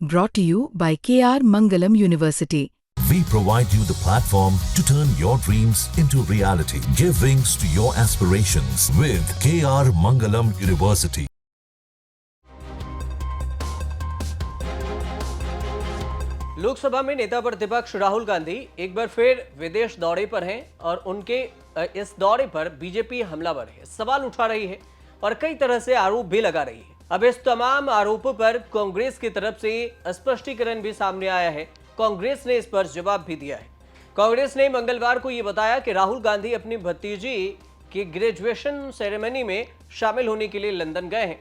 Brought to you by KR Mangalam University. We provide you the platform to turn your dreams into reality. Give wings to your aspirations with KR Mangalam University. Lok Sabha में नेता प्रतिपक्ष राहुल गांधी एक बार फिर विदेश दौरे पर हैं और उनके इस दौरे पर बीजेपी हमलावर है, सवाल उठा रही है और कई तरह से आरोप भी लगा रही है। अब इस तमाम आरोपों पर कांग्रेस की तरफ से स्पष्टीकरण भी सामने आया है। कांग्रेस ने इस पर जवाब भी दिया है। कांग्रेस ने मंगलवार को यह बताया कि राहुल गांधी अपनी भतीजी की ग्रेजुएशन सेरेमनी में शामिल होने के लिए लंदन गए हैं,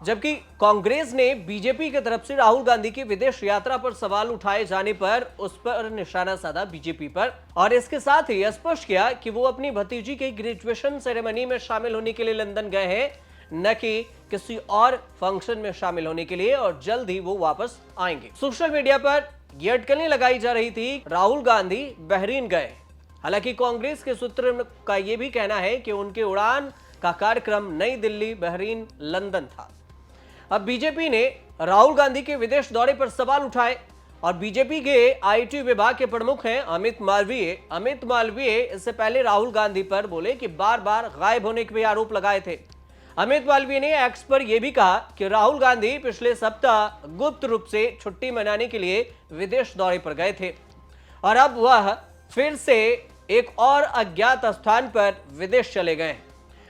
जबकि कांग्रेस ने बीजेपी की तरफ से राहुल गांधी की विदेश यात्रा पर सवाल उठाए जाने पर उस पर निशाना साधा बीजेपी पर और इसके साथ ही स्पष्ट किया कि वो अपनी भतीजी की ग्रेजुएशन सेरेमनी में शामिल होने के लिए लंदन गए हैं, न कि किसी और फंक्शन में शामिल होने के लिए, और जल्द ही वो वापस आएंगे। सोशल मीडिया पर यह अटकलें लगाई जा रही थी राहुल गांधी बहरीन गए। हालांकि कांग्रेस के सूत्र का यह भी कहना है कि उनके उड़ान का कार्यक्रम नई दिल्ली, बहरीन, लंदन था। अब बीजेपी ने राहुल गांधी के विदेश दौरे पर सवाल उठाए और बीजेपी के आईटी विभाग के प्रमुख हैं अमित मालवीय इससे पहले राहुल गांधी पर बोले कि बार बार गायब होने के भी आरोप लगाए थे। अमित मालवीय ने एक्स पर यह भी कहा कि राहुल गांधी पिछले सप्ताह गुप्त रूप से छुट्टी मनाने के लिए विदेश दौरे पर गए थे और अब वह फिर से एक और अज्ञात स्थान पर विदेश चले गए।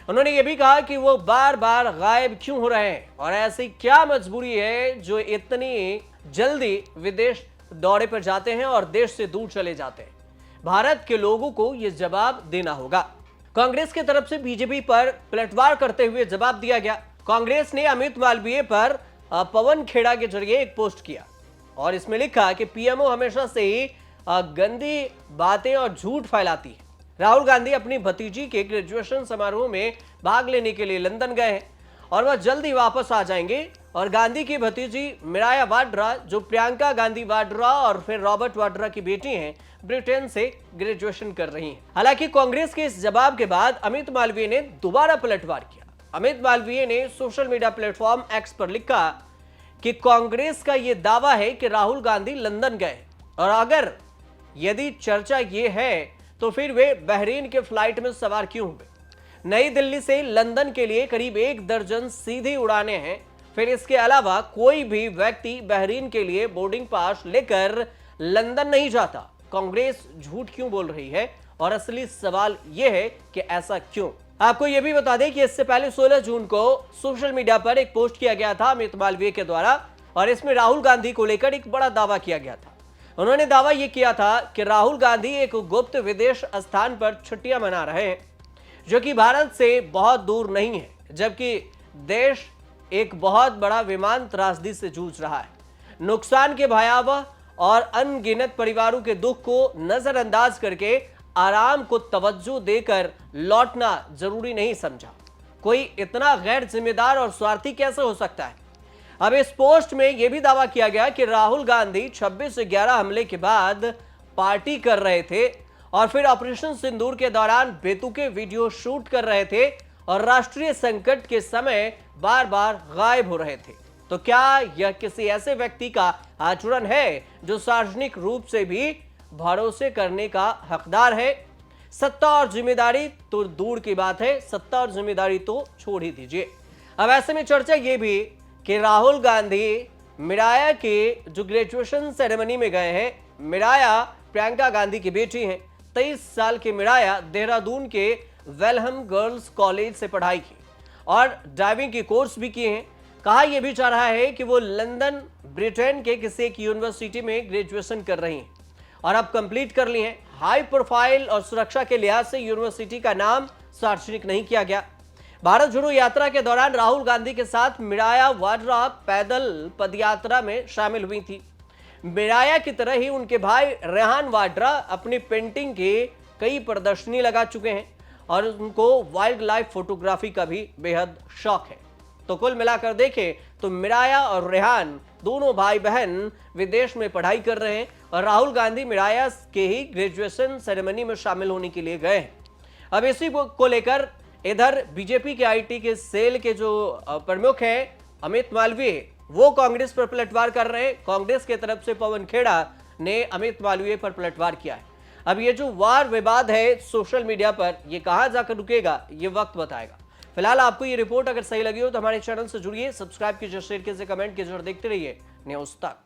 उन्होंने यह भी कहा कि वो बार बार गायब क्यों हो रहे हैं और ऐसी क्या मजबूरी है जो इतनी जल्दी विदेश दौरे पर जाते हैं और देश से दूर चले जाते हैं। भारत के लोगों को यह जवाब देना होगा। कांग्रेस की तरफ से बीजेपी पर पलटवार करते हुए जवाब दिया गया। कांग्रेस ने अमित मालवीय पर पवन खेड़ा के जरिए एक पोस्ट किया और इसमें लिखा कि पीएमओ हमेशा से ही गंदी बातें और झूठ फैलाती है। राहुल गांधी अपनी भतीजी के ग्रेजुएशन समारोह में भाग लेने के लिए लंदन गए हैं और वह जल्द ही वापस आ जाएंगे और गांधी की भतीजी मिराया वाड्रा, जो प्रियंका गांधी वाड्रा और फिर रॉबर्ट वाड्रा की बेटी हैं, ब्रिटेन से ग्रेजुएशन कर रही हैं। हालांकि कांग्रेस के इस जवाब के बाद अमित मालवीय ने दोबारा पलटवार किया। अमित मालवीय ने सोशल मीडिया प्लेटफॉर्म एक्स पर लिखा कि कांग्रेस का यह दावा है कि राहुल गांधी लंदन गए और अगर यदि चर्चा ये है तो फिर वे बहरीन के फ्लाइट में सवार क्यों हुए। नई दिल्ली से लंदन के लिए करीब 1 दर्जन सीधी उड़ानें हैं। फिर इसके अलावा कोई भी व्यक्ति बहरीन के लिए बोर्डिंग पास लेकर लंदन नहीं जाता। कांग्रेस झूठ क्यों बोल रही है और असली सवाल यह है कि ऐसा क्यों। आपको यह भी बता दें कि इससे पहले 16 जून को सोशल मीडिया पर एक पोस्ट किया गया था अमित मालवीय के द्वारा और इसमें राहुल गांधी को लेकर एक बड़ा दावा किया गया था। उन्होंने दावा यह किया था कि राहुल गांधी एक गुप्त विदेश स्थान पर छुट्टियां मना रहे हैं जो कि भारत से बहुत दूर नहीं है, जबकि देश एक बहुत बड़ा विमान त्रासदी से जूझ रहा है। नुकसान के भयावह और अनगिनत परिवारों के दुख को नजरअंदाज करके आराम को तवज्जो देकर लौटना जरूरी नहीं समझा। कोई इतना गैर जिम्मेदार और स्वार्थी कैसे हो सकता है। अब इस पोस्ट में यह भी दावा किया गया कि राहुल गांधी 26/11 हमले के बाद पार्टी कर रहे थे और फिर ऑपरेशन सिंदूर के दौरान बेतुके वीडियो शूट कर रहे थे और राष्ट्रीय संकट के समय बार बार गायब हो रहे थे। तो क्या यह किसी ऐसे व्यक्ति का आचरण है जो सार्वजनिक रूप से भी भरोसे करने का हकदार है। सत्ता और जिम्मेदारी तो दूर की बात है, सत्ता और जिम्मेदारी तो छोड़ ही दीजिए। अब ऐसे में चर्चा यह भी कि राहुल गांधी मिराया के जो ग्रेजुएशन सेरेमनी में गए हैं, मिराया प्रियंका गांधी की बेटी हैं। 23 साल की मिराया देहरादून के वेलहम गर्ल्स कॉलेज से पढ़ाई की और ड्राइविंग की कोर्स भी किए हैं। कहा यह भी जा रहा है कि वो लंदन, ब्रिटेन के किसी एक यूनिवर्सिटी में ग्रेजुएशन कर रही हैं और अब कंप्लीट कर ली हैं। हाई प्रोफाइल और सुरक्षा के लिहाज से यूनिवर्सिटी का नाम सार्वजनिक नहीं किया गया। भारत जोड़ो यात्रा के दौरान राहुल गांधी के साथ मिराया वाड्रा पैदल पदयात्रा में शामिल हुई थी। मिराया की तरह ही उनके भाई रेहान वाड्रा अपनी पेंटिंग के कई प्रदर्शनी लगा चुके हैं और उनको वाइल्ड लाइफ फोटोग्राफी का भी बेहद शौक है। तो कुल मिलाकर देखें तो मिराया और रेहान दोनों भाई बहन विदेश में पढ़ाई कर रहे हैं और राहुल गांधी मिराया के ही ग्रेजुएशन सेरेमनी में शामिल होने के लिए गए हैं। अब इसी को लेकर इधर बीजेपी के आईटी के सेल के जो प्रमुख हैं अमित मालवीय, वो कांग्रेस पर पलटवार कर रहे हैं। कांग्रेस की तरफ से पवन खेड़ा ने अमित मालवीय पर पलटवार किया है। अब ये जो वार विवाद है सोशल मीडिया पर, ये कहां जाकर रुकेगा, ये वक्त बताएगा। फिलहाल आपको ये रिपोर्ट अगर सही लगी हो तो हमारे चैनल से जुड़िए, सब्सक्राइब कीजिए, शेयर कीजिए, कमेंट कीजिए और देखते रहिए न्यूज़ तक।